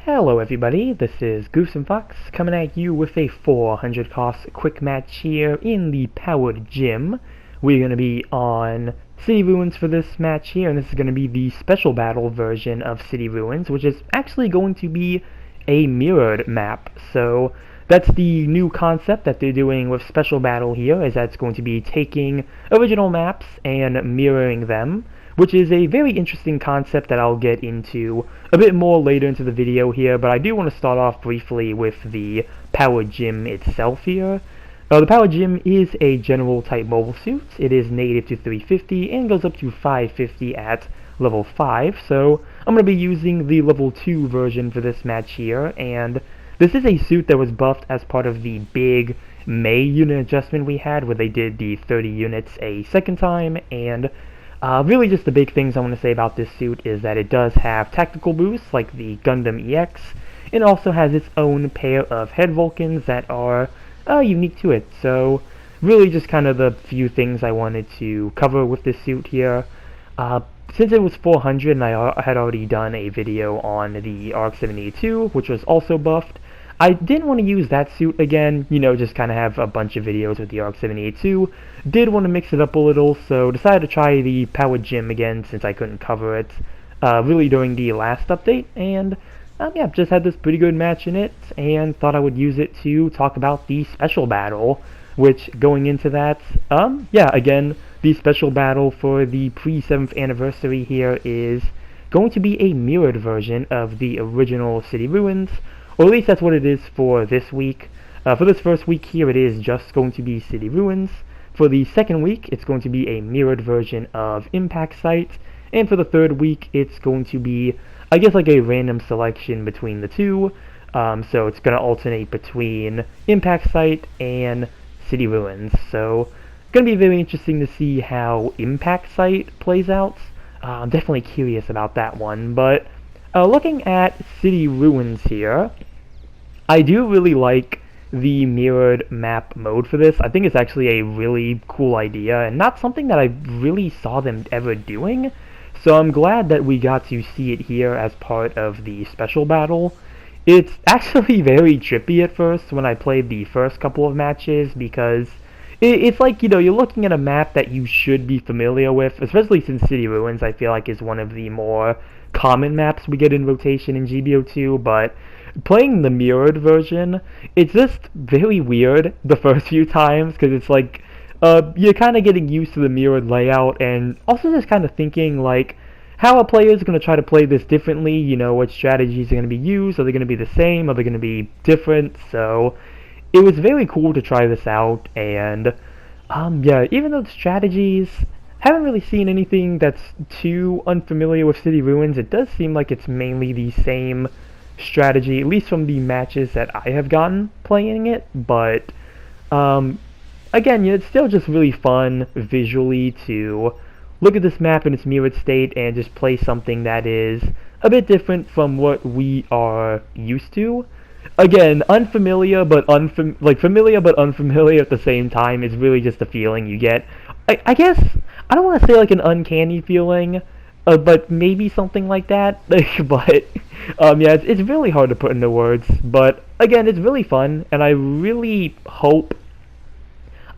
Hello everybody, this is Goose and Fox coming at you with a 400 cost quick match here in the Powered Gym. We're going to be on City Ruins for this match here, and this is going to be the special battle version of City Ruins, which is actually going to be a mirrored map. So that's the new concept that they're doing with special battle here, is that it's going to be taking original maps and mirroring them, which is a very interesting concept that I'll get into a bit more later into the video here, but I do want to start off briefly with the Power Gym itself here. The Power Gym is a general type mobile suit. It is native to 350 and goes up to 550 at level 5, so I'm going to be using the level 2 version for this match here, and this is a suit that was buffed as part of the big May unit adjustment we had, where they did the 30 units a second time, and really just the big things I want to say about this suit is that it does have tactical boosts like the Gundam EX. It also has its own pair of head Vulcans that are unique to it. So really just kind of the few things I wanted to cover with this suit here. Since it was 400 and I had already done a video on the RX-78-2, which was also buffed, I didn't want to use that suit again, just kind of have a bunch of videos with the RX-78-2. Did want to mix it up a little, so decided to try the Power Gym again since I couldn't cover it really during the last update, and yeah, just had this pretty good match in it, and thought I would use it to talk about the special battle, which going into that, yeah, again, the special battle for the pre-7th anniversary here is going to be a mirrored version of the original City Ruins, or at least that's what it is for this week. For this first week here, it is just going to be City Ruins. For the second week, it's going to be a mirrored version of Impact Site. And for the third week, it's going to be, I guess, like a random selection between the two. So it's going to alternate between Impact Site and City Ruins. So it's going to be very interesting to see how Impact Site plays out. I'm definitely curious about that one. But looking at City Ruins here, I do really like the mirrored map mode for this. I think it's actually a really cool idea and not something that I really saw them ever doing. So I'm glad that we got to see it here as part of the special battle. It's actually very trippy at first when I played the first couple of matches, because it's like, you're looking at a map that you should be familiar with, especially since City Ruins I feel like is one of the more common maps we get in rotation in GBO2, but playing the mirrored version, it's just very weird the first few times, because it's like, you're kind of getting used to the mirrored layout, and also just kind of thinking, like, how are players going to try to play this differently, what strategies are going to be used, are they going to be the same, are they going to be different, so it was very cool to try this out, and, yeah, even though the strategies, haven't really seen anything that's too unfamiliar with City Ruins, it does seem like it's mainly the same strategy, at least from the matches that I have gotten playing it, but again, it's still just really fun visually to look at this map in its mirrored state and just play something that is a bit different from what we are used to. Again, unfamiliar but familiar but unfamiliar at the same time is really just a feeling you get. I guess I don't want to say like an uncanny feeling, but maybe something like that. But yeah, it's really hard to put into words. But again, it's really fun, and I really hope.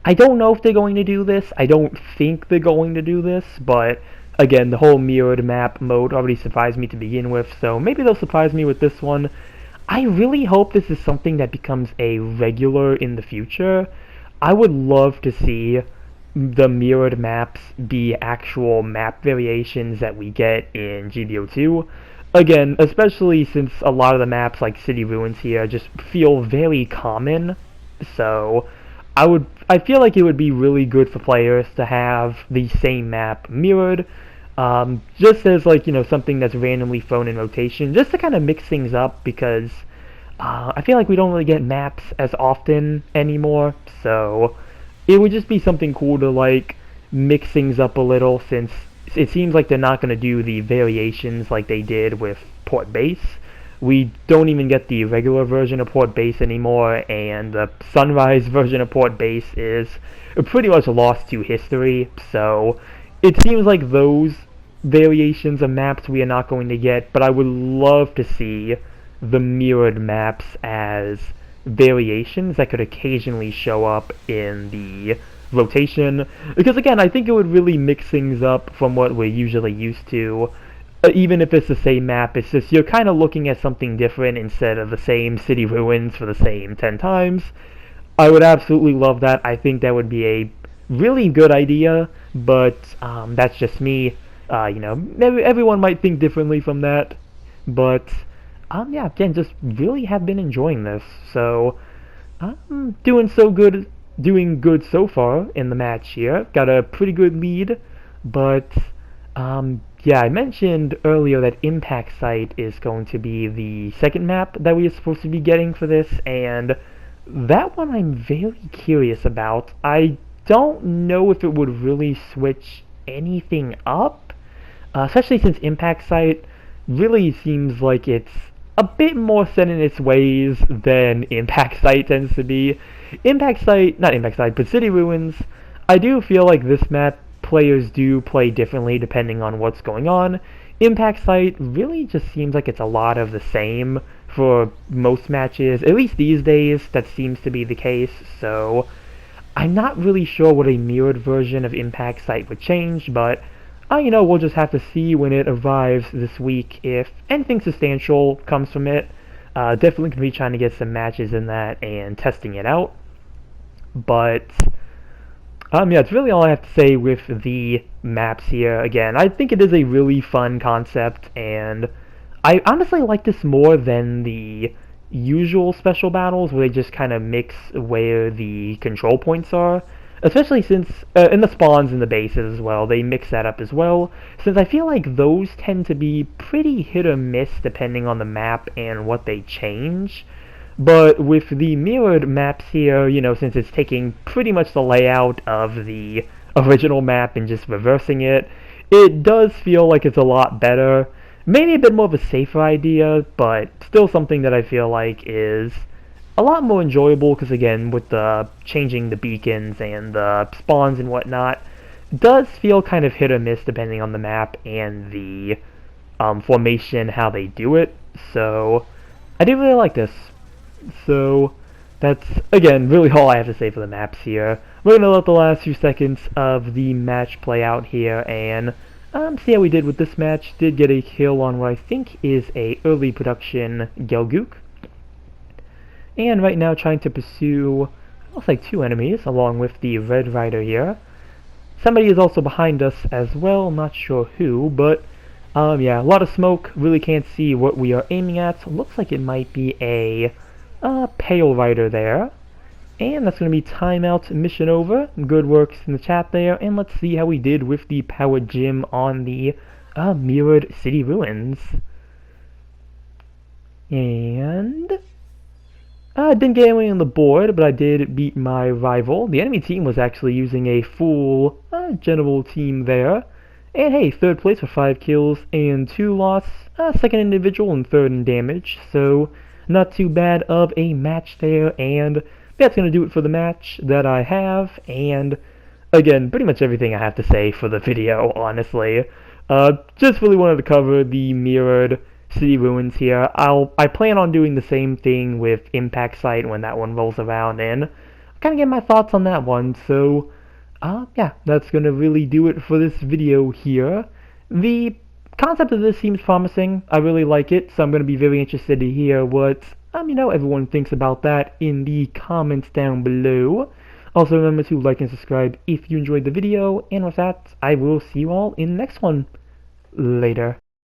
I don't know if they're going to do this. I don't think they're going to do this, but again, the whole mirrored map mode already surprised me to begin with, so maybe they'll surprise me with this one. I really hope this is something that becomes a regular in the future. I would love to see the mirrored maps be actual map variations that we get in GBO2. Again, especially since a lot of the maps like City Ruins here just feel very common, so I feel like it would be really good for players to have the same map mirrored, just as like, something that's randomly thrown in rotation, just to kind of mix things up, because I feel like we don't really get maps as often anymore, so it would just be something cool to like mix things up a little, since it seems like they're not going to do the variations like they did with Port Base. We don't even get the regular version of Port Base anymore, and the Sunrise version of Port Base is pretty much lost to history, so it seems like those variations of maps we are not going to get, but I would love to see the mirrored maps as variations that could occasionally show up in the rotation, because again, I think it would really mix things up from what we're usually used to. Even if it's the same map, it's just you're kind of looking at something different instead of the same city ruins for the same 10 times. I would absolutely love that. I think that would be a really good idea, but that's just me. Everyone might think differently from that, but yeah, again, just really have been enjoying this. So I'm doing good so far in the match here. Got a pretty good lead, but yeah, I mentioned earlier that Impact Site is going to be the second map that we are supposed to be getting for this, and that one I'm very curious about. I don't know if it would really switch anything up, especially since Impact Site really seems like it's a bit more set in its ways than Impact Site tends to be. Not Impact Site, but City Ruins, I do feel like this map players do play differently depending on what's going on. Impact Site really just seems like it's a lot of the same for most matches, at least these days. That seems to be the case, so I'm not really sure what a mirrored version of Impact Site would change, but we'll just have to see when it arrives this week if anything substantial comes from it. Definitely going to be trying to get some matches in that and testing it out. But yeah, it's really all I have to say with the maps here. Again, I think it is a really fun concept, and I honestly like this more than the usual special battles where they just kind of mix where the control points are. Especially since, in the spawns and the bases as well, they mix that up as well, since I feel like those tend to be pretty hit or miss depending on the map and what they change. But with the mirrored maps here, since it's taking pretty much the layout of the original map and just reversing it, it does feel like it's a lot better. Maybe a bit more of a safer idea, but still something that I feel like is a lot more enjoyable, because again, with the changing the beacons and the spawns and whatnot, does feel kind of hit or miss depending on the map and the formation, how they do it. So I do really like this. So that's, again, really all I have to say for the maps here. We're going to let the last few seconds of the match play out here and see how we did with this match. Did get a kill on what I think is a early production Gelgook. And right now trying to pursue, looks like 2 enemies, along with the Red Rider here. Somebody is also behind us as well, not sure who, but yeah, a lot of smoke, really can't see what we are aiming at. Looks like it might be a Pale Rider there. And that's going to be timeout, mission over. Good work in the chat there, and let's see how we did with the Power Gym on the mirrored city ruins. And I didn't get anyone on the board, but I did beat my rival. The enemy team was actually using a full general team there. And hey, 3rd place for 5 kills and 2 loss. 2nd individual and 3rd in damage. So not too bad of a match there. And that's going to do it for the match that I have. And again, pretty much everything I have to say for the video, honestly. Just really wanted to cover the mirrored city ruins here. I plan on doing the same thing with Impact Site when that one rolls around, and kind of get my thoughts on that one. So yeah, that's gonna really do it for this video here. The concept of this seems promising. I really like it, so I'm gonna be very interested to hear what everyone thinks about that in the comments down below. Also remember to like and subscribe if you enjoyed the video, and with that, I will see you all in the next one. Later.